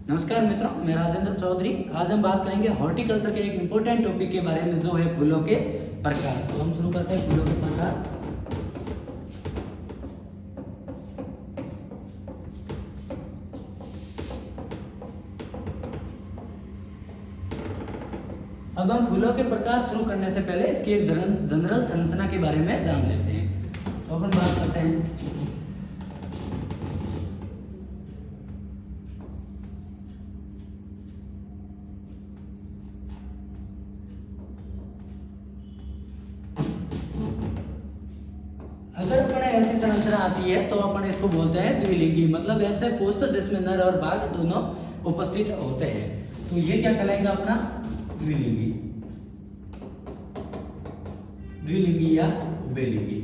नमस्कार मित्रों, मैं राजेंद्र चौधरी। आज हम बात करेंगे हॉर्टिकल्चर के एक इम्पोर्टेंट टॉपिक के बारे में, जो है फूलों के प्रकार। तो हम शुरू करते हैं फूलों के प्रकार। अब हम फूलों के प्रकार शुरू करने से पहले इसकी एक जनरल संरचना के बारे में जान लेते हैं। तो अपन बात करते हैं। अगर अपन ऐसी संरचना आती है तो अपन इसको बोलते हैं द्विलिंगी, मतलब ऐसे पुष्प जिसमें नर और बाघ दोनों उपस्थित होते हैं। तो ये क्या कहलाएगा अपना द्विलिंगी, द्विलिंगी या उभयलिंगी।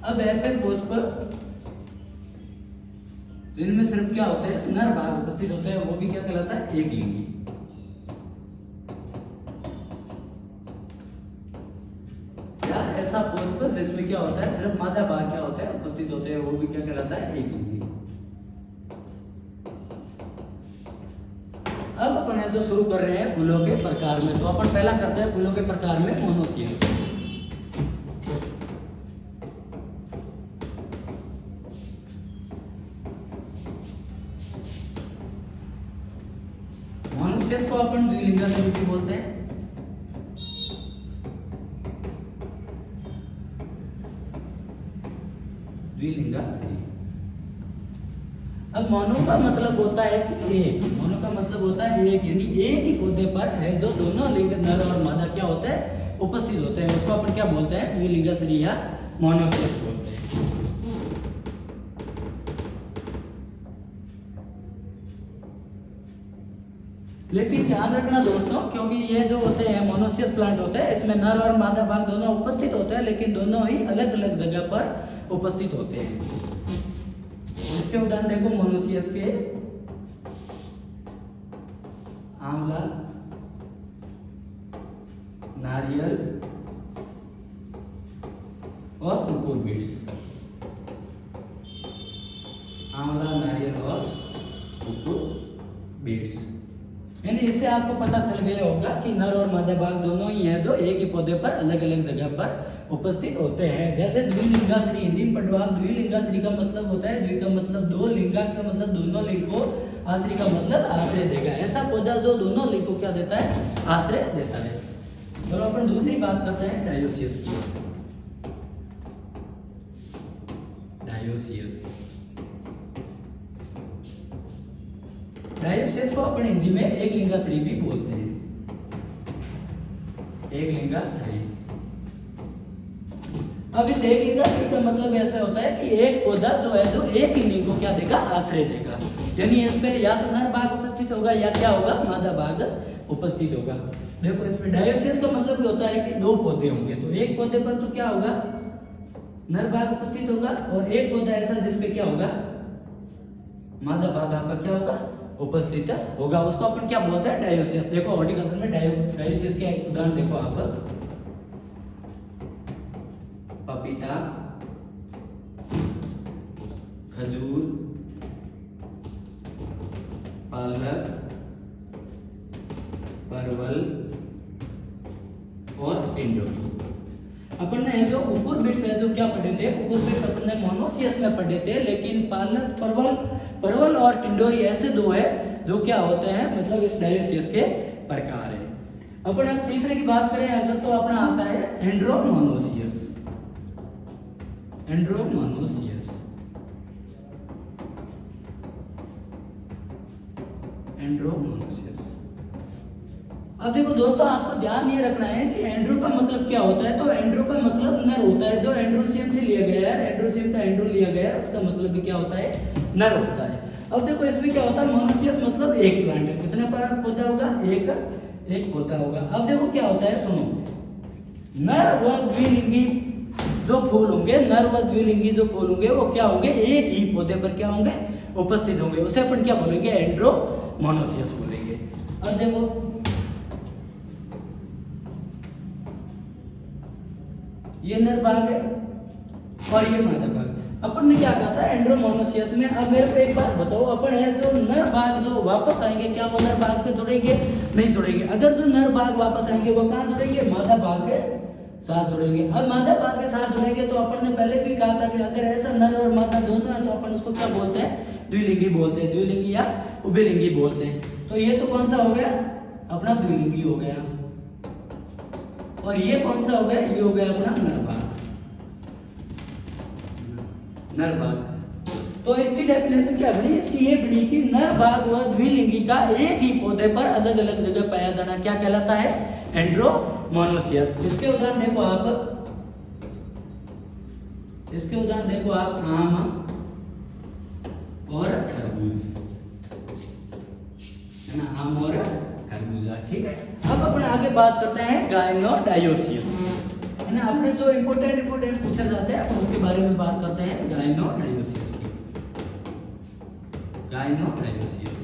अब ऐसे पुष्प जिनमें सिर्फ क्या होते हैं, नर बाघ उपस्थित होते हैं, वो भी क्या कहलाता है, एक लिंगी। ऐसा पुष्प जिसमें क्या होता है, सिर्फ मादा बाघ क्या होता है, उपस्थित होते हैं, वो भी क्या कहलाता है, एक लिंगी। अब अपन जो शुरू कर रहे हैं फूलों के प्रकार में, तो अपन पहला करते हैं फूलों के प्रकार में मोनोसियस। मोनोसियस को अपन द्विलिंगा से भी बोलते हैं। द्विलिंगा श्री। अब मोनो का मतलब होता है कि एक, मोनो का मतलब होता है एक, यानी एक ही पौधे पर है जो दोनों लिंग नर और मादा क्या होते हैं, उपस्थित होते हैं। उसको अपन क्या बोलते हैं, द्विलिंगा श्री या मोनोसियस बोलते हैं। लेकिन ध्यान रखना दोस्तों, क्योंकि ये जो होते हैं मोनोसियस प्लांट होते हैं, इसमें नर और मादा भाग दोनों उपस्थित होते हैं, लेकिन दोनों ही अलग अलग जगह पर उपस्थित होते हैं। इसके उदाहरण देखो मोनोसियस के, आंवला, नारियल और कुकुरबिट्स। आंवला, नारियल और कुकुरबिट्स। यानी इससे आपको पता चल गया होगा कि नर और मादा भाग दोनों ही हैं जो एक ही पौधे पर अलग अलग जगह पर उपस्थित होते हैं। जैसे द्विलिंगाश्री, हिंदी में पढ़ो आप। द्विलिंगाश्री का मतलब होता है, द्वि का मतलब दो, लिंगा का मतलब दोनों लिंग को, आश्री का मतलब आश्रय देगा। ऐसा पौधा जो दोनों लिंग को क्या देता है, आश्रय देता है। तो अपन दूसरी बात करते हैं डायोसियस की। डायोसियस, डायोसियस को अपन हिंदी में एक लिंगाश्री भी बोलते हैं। एक लिंगाश्री। अब इस एक लिंगाश्री का मतलब ऐसा होता है कि एक पौधा जो है, जो एक ही लिंग को क्या देगा, आश्रय देगा। यानी इसमें या तो नर बाघ उपस्थित होगा या क्या होगा, मादा बाघ उपस्थित होगा। देखो इसमें डायोसियस का मतलब भी होता है कि दो पौधे होंगे, तो एक पौधे पर तो क्या होगा, नर बाघ उपस्थित होगा, और एक पौधा ऐसा जिसपे क्या होगा, मादा बाघ आपका क्या होगा, उपस्थित होगा। उसको अपन क्या बोलते हैं, डायोसियस। देखो हॉर्टिकल्चर में डायोसियस के उदाहरण देखो आप, पपीता, खजूर, पालक, परवल और टिंडोरी। अपन ने जो कुकुरबिट्स है, जो क्या पढ़े थे, कुकुरबिट्स अपन ने मोनोसियस में पढ़े थे, लेकिन पालक, परवल और टिंडोरी ऐसे दो है जो क्या होते हैं, मतलब इस डायोसियस के प्रकार है। अपन अब तीसरे की बात करें अगर, तो अपना आता है एंड्रोमोनोसियस। एंड्रोमोनोसियस, एंड्रोमोनोसियस। अब देखो दोस्तों, आपको ध्यान ये रखना है कि एंड्रो का मतलब क्या होता है। तो एंड्रो का मतलब नर होता है, जो एंड्रोसियम से लिया गया है, एंड्रोसियम का एंड्रो लिया गया है, उसका मतलब भी क्या होता है, नर होता है। अब देखो इसमें क्या होता है, मोनोसियस मतलब एक प्लांट है। कितने पौधा होगा, एक पौधा होगा। अब देखो क्या होता है, सुनो, नर व द्विलिंगी जो फूल होंगे, नर व द्विलिंगी जो फूल होंगे, वो क्या होंगे, एक ही पौधे पर क्या होंगे, उपस्थित होंगे। उसे अपन क्या बोलेंगे, एंड्रोमोनोसियस बोलेंगे। अब देखो ये नर बाघ है और ये मादा बाघ। अपन ने क्या कहा था एंड्रोमोनोसियस में। अब मेरे को एक बात बताओ, अपन है जो नर भाग जो वापस आएंगे, क्या वो नर भाग पे जुड़ेंगे? नहीं जुड़ेंगे। अगर जो नर भाग वापस आएंगे वो कहाँ जुड़ेंगे? मादा भाग के साथ जुड़ेंगे। अब मादा भाग के साथ जुड़ेंगे तो अपन ने पहले भी कहा था कि अगर ऐसा नर और मादा दोनों है तो अपन उसको क्या बोलते हैं? द्विलिंगी बोलते हैं, द्विलिंगी या उभयलिंगी बोलते हैं। तो ये तो कौन सा हो गया? अपना द्विलिंगी हो गया। और ये कौन सा हो गया? ये हो गया अपना नर भाग, नर भाग। तो इसकी डेफिनेशन क्या बनी? इसकी ये बनी कि नर भाग व द्विलिंगी का एक ही पौधे पर अलग अलग जगह पाया जाना क्या कहलाता है? एंड्रोमोनोसियस। इसके उदाहरण देखो आप, इसके उदाहरण देखो आप, आम और खरबूज, है ना, आम और खरबूजा। ठीक है, अब अपन आगे बात करते हैं गायनोडायोसियस, है ना। अपने जो इंपोर्टेंट पूछे जाते हैं अपन उसके बारे में बात करते हैं, गायनोडायोसियस की। गायनोडायोसियस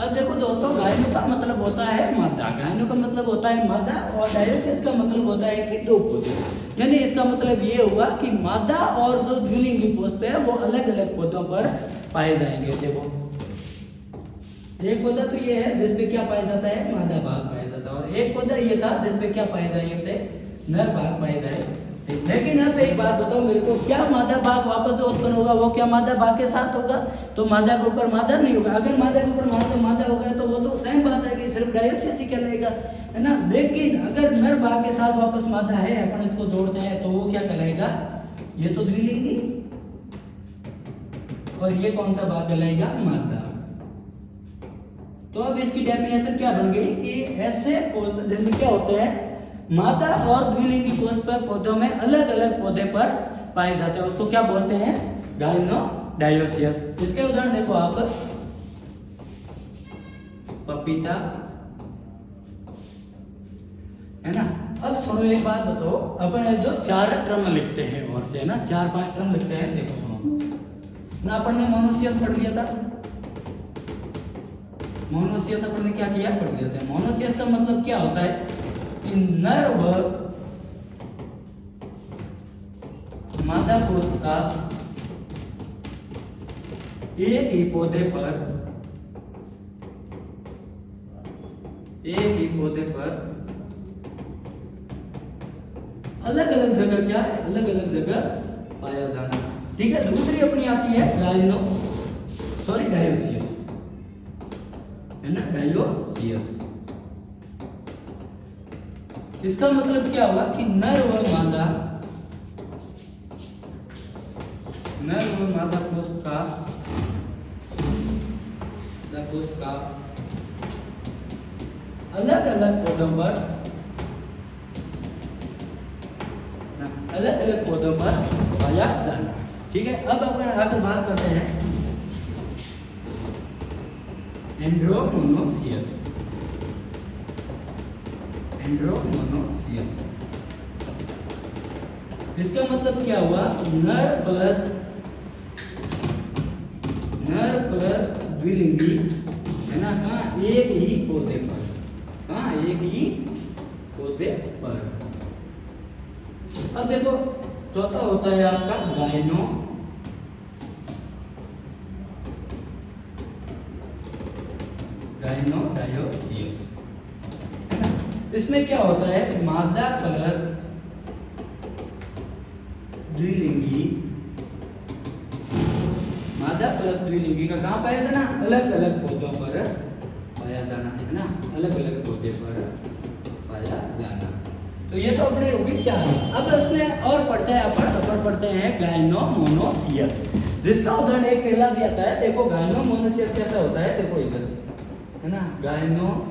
अब देखो दोस्तों, गायनो का मतलब होता है मादा, गायनो का मतलब होता है मादा, और डायोसिस का मतलब होता है कि दो पौधे। यानी इसका मतलब ये हुआ कि मादा और जो द्विलिंगी पुष्प है वो अलग अलग पौधों पर पाए जाएंगे। देखो एक पौधा तो ये है जिसपे क्या पाया जाता है? मादा भाग पाया जाता है, और एक पौधा ये था जिसपे क्या पाए जाएंगे थे? नर भाग पाए जाए। लेकिन यहाँ पे एक बात बताओ मेरे को, क्या मादा भाग वापस जो उत्पन्न होगा वो क्या मादा भाग के साथ होगा? तो मादा के ऊपर मादा नहीं होगा। अगर मादा के ऊपर मादा होगा तो वो तो सेम बात है कि सिर्फ डायोसिस ही कहलाएगा, है ना। लेकिन अगर नर भाग के साथ वापस मादा है, अपन इसको जोड़ते हैं तो वो क्या कहलाएगा? ये तो द्विलिंगी, और ये कौन सा भाग कहलाएगा? मादा। तो अब इसकी डेफिनेशन क्या बन गई कि ऐसे जिनमें क्या होते हैं? मादा और द्विलिंगी पुष्प पौधों में अलग अलग पौधे पर पाए जाते हैं, उसको क्या बोलते हैं? गायनोडायोसियस। इसके उदाहरण देखो आप, पपीता, है ना। अब सुनो एक बात बताओ, अपन जो 4 टर्म लिखते हैं और से, है ना, 4-5 टर्म लिखते हैं। देखो सुनो ना, अपन ने मोनोसियस पढ़ लिया था। मोनोसियस अपन ने क्या किया? पढ़ लिया था। मोनोसियस का मतलब क्या होता है कि नर व मादा पुष्प का एक ही पौधे पर अलग अलग जगह क्या है? अलग अलग जगह पाया जाना। ठीक है, दूसरी अपनी आती है डायोसियस, है ना, डायोसियस। इसका मतलब क्या हुआ कि नर व मादा पुष्प का अलग अलग पौधों पर पाया जाना। ठीक है, अब अपन आगे बात करते हैं एंड्रोमोनोसियस। इसका मतलब क्या हुआ? नर प्लस द्विलिंगी, है ना, कहाँ? एक ही पौधे पर, कहाँ? एक ही पौधे पर। अब देखो चौथा होता है आपका गायनोडायोसियस। इसमें क्या होता है? मादा प्लस द्विलिंगी का कहाँ पाया जाना? अलग अलग पौधों पर पाया जाना, है ना, अलग अलग पौधे पर पाया जाना। तो ये तो अपने होगी 4। अब इसमें और पढ़ते हैं अपन पढ़ते हैं गायनोमोनोसियस, जिसका उदाहरण एक पहला भी आता है। देखो गायनोमोनोसियस कैसा होता है, देखो इधर, है ना, गायनोमोनोसियस।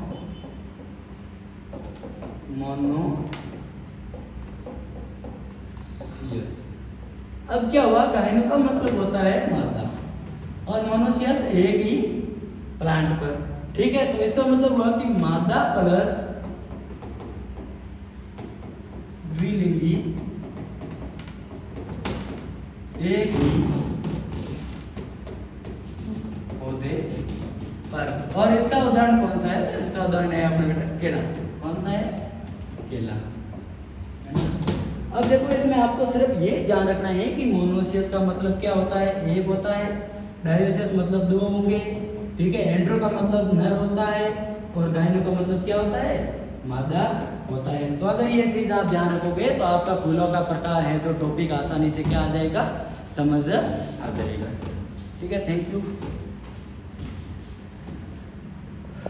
अब क्या हुआ? गायनो का मतलब होता है मादा, और मोनोसियस एक ही प्लांट पर। ठीक है, तो इसका मतलब हुआ कि मादा प्लस द्विलिंगी एक ही पौधे पर। और इसका उदाहरण कौन सा है? तो इसका उदाहरण है अपना बेटा केला। कौन सा है? केला। अब देखो इसमें आपको सिर्फ ये ध्यान रखना है कि मोनोसियस का मतलब क्या होता है, एक होता है, डायोसियस मतलब दो होंगे, ठीक है, एंड्रो का मतलब नर होता है और गाइनो का मतलब क्या होता है, मादा होता है। तो अगर ये चीज आप ध्यान रखोगे तो आपका फूलों का प्रकार है तो टॉपिक आसानी से क्या आ जाएगा, समझ आ जाएगा। ठीक है, थैंक यू।